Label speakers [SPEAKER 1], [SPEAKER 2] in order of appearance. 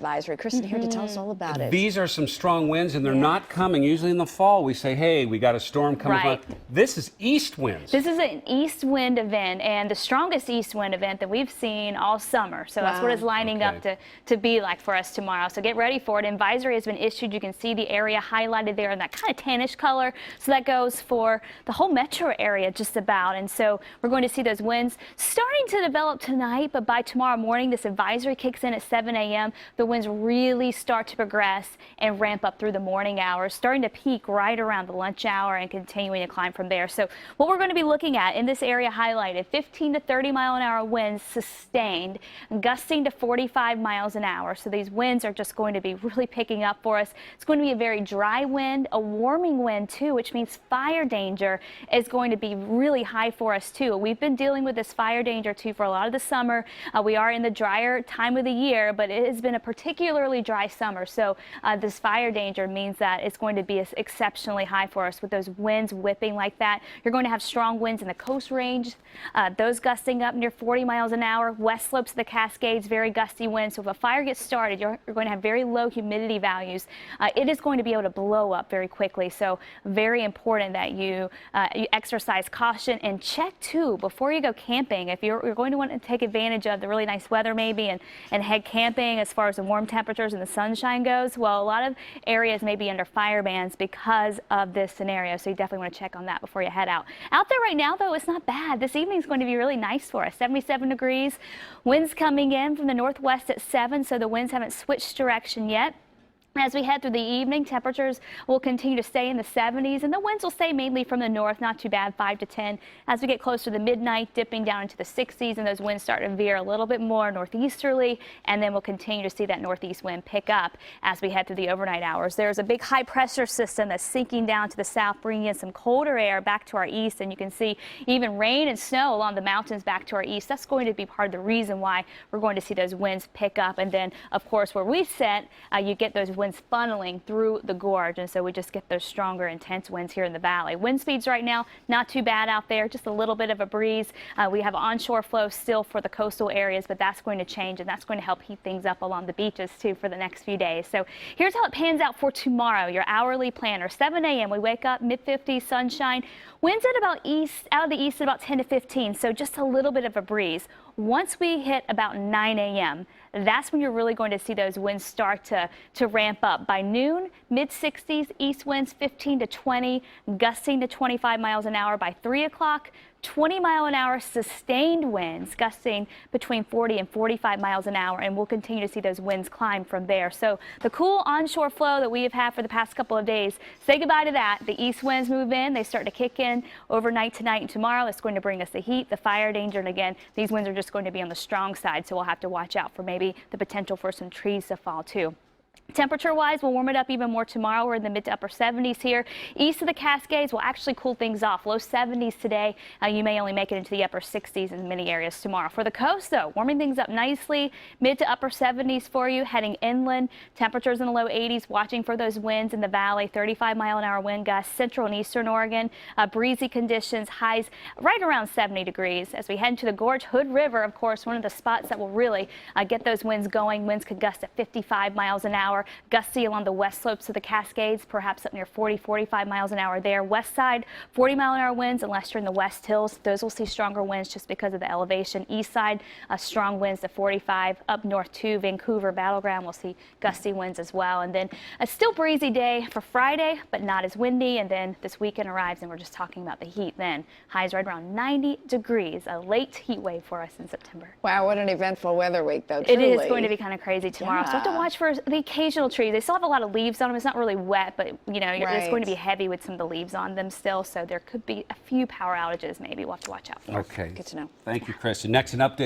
[SPEAKER 1] advisory. Kristen here to tell us all about it.
[SPEAKER 2] These are some strong winds, and they're not coming. Usually in the fall, we say, hey, we got a storm coming.
[SPEAKER 3] Right.
[SPEAKER 2] This is east winds.
[SPEAKER 3] This is an east wind event, and the strongest east wind event that we've seen all summer. So that's what it's lining up to be like for us tomorrow. So get ready for it. Advisory has been issued. You can see the area highlighted there in that kind of tannish color. So that goes for the whole metro area just about. And so we're going to see those winds starting to develop tonight, but by tomorrow morning, this advisory kicks in at 7 a.m. The winds really start to progress and ramp up through the morning hours, starting to peak right around the lunch hour and continuing to climb from there. So what we're going to be looking at in this area highlighted, 15 to 30 mile an hour winds sustained, gusting to 45 miles an hour. So these winds are just going to be really picking up for us. It's going to be a very dry wind, a warming wind too, which means fire danger is going to be really high for us too. We've been dealing with this fire danger too for a lot of the summer. We are in the drier time of the year, but it has been a particularly dry summer. So this fire danger means that it's going to be exceptionally high for us with those winds whipping like that. You're going to have strong winds in the coast range, those gusting up near 40 miles an hour. West slopes of the Cascades, very gusty winds. So if a fire gets started, you're going to have very low humidity values. It is going to be able to blow up very quickly. So very important that you exercise caution and check too before you go camping. If you're going to want to take advantage of the really nice weather maybe and head camping as far as the warm temperatures and the sunshine goes, well, a lot of areas may be under fire bans because of this scenario. So you definitely want to check on that before you head out. Out there right now, though, it's not bad. This evening is going to be really nice for us. 77 degrees. Winds coming in from the northwest at 7, so the winds haven't switched direction yet. As we head through the evening, temperatures will continue to stay in the 70s, and the winds will stay mainly from the north, not too bad, 5 to 10. As we get closer to midnight, dipping down into the 60s, and those winds start to veer a little bit more northeasterly, and then we'll continue to see that northeast wind pick up as we head through the overnight hours. There's a big high pressure system that's sinking down to the south, bringing in some colder air back to our east, and you can see even rain and snow along the mountains back to our east. That's going to be part of the reason why we're going to see those winds pick up, and then, of course, where we sit, you get those winds funneling through the gorge, and so we just get those stronger intense winds here in the valley. Wind speeds right now not too bad out there, just a little bit of a breeze. We have onshore flow still for the coastal areas, but that's going to change, and that's going to help heat things up along the beaches too for the next few days. So here's how it pans out for tomorrow. Your hourly planner, 7 a.m. we wake up, mid-50s, sunshine. Winds out of the east at about 10 to 15, so just a little bit of a breeze. Once we hit about 9 a.m., that's when you're really going to see those winds start to ramp up. By noon, mid-60s, east winds 15 to 20, gusting to 25 miles an hour. By 3 o'clock, 20-mile-an-hour sustained winds gusting between 40 and 45 miles an hour, and we'll continue to see those winds climb from there. So the cool onshore flow that we have had for the past couple of days, say goodbye to that. The east winds move in. They start to kick in overnight tonight and tomorrow. It's going to bring us the heat, the fire danger, and again, these winds are just going to be on the strong side, so we'll have to watch out for maybe the potential for some trees to fall too. Temperature-wise, we'll warm it up even more tomorrow. We're in the mid to upper 70s here. East of the Cascades will actually cool things off. Low 70s today. You may only make it into the upper 60s in many areas tomorrow. For the coast, though, warming things up nicely. Mid to upper 70s for you. Heading inland, temperatures in the low 80s. Watching for those winds in the valley. 35-mile-an-hour wind gusts. Central and eastern Oregon. Breezy conditions. Highs right around 70 degrees. As we head into the Gorge, Hood River, of course, one of the spots that will really get those winds going. Winds could gust at 55 miles an hour. Gusty along the west slopes of the Cascades, perhaps up near 40, 45 miles an hour there. West side, 40-mile-an-hour winds unless you're in the west hills. Those will see stronger winds just because of the elevation. East side, strong winds to 45. Up north to Vancouver, Battleground, we'll see gusty winds as well. And then a still breezy day for Friday, but not as windy. And then this weekend arrives, and we're just talking about the heat then. Highs right around 90 degrees, a late heat wave for us in September.
[SPEAKER 1] Wow, what an eventful weather week, though, truly.
[SPEAKER 3] It is going to be kind of crazy tomorrow. So I have to watch for the occasional trees. They still have a lot of leaves on them. It's not really wet, but you know, it's going to be heavy with some of the leaves on them still. So there could be a few power outages maybe. We'll have to watch out for.
[SPEAKER 2] Okay.
[SPEAKER 1] Good to know.
[SPEAKER 2] Thank you, Kristen. Next, an update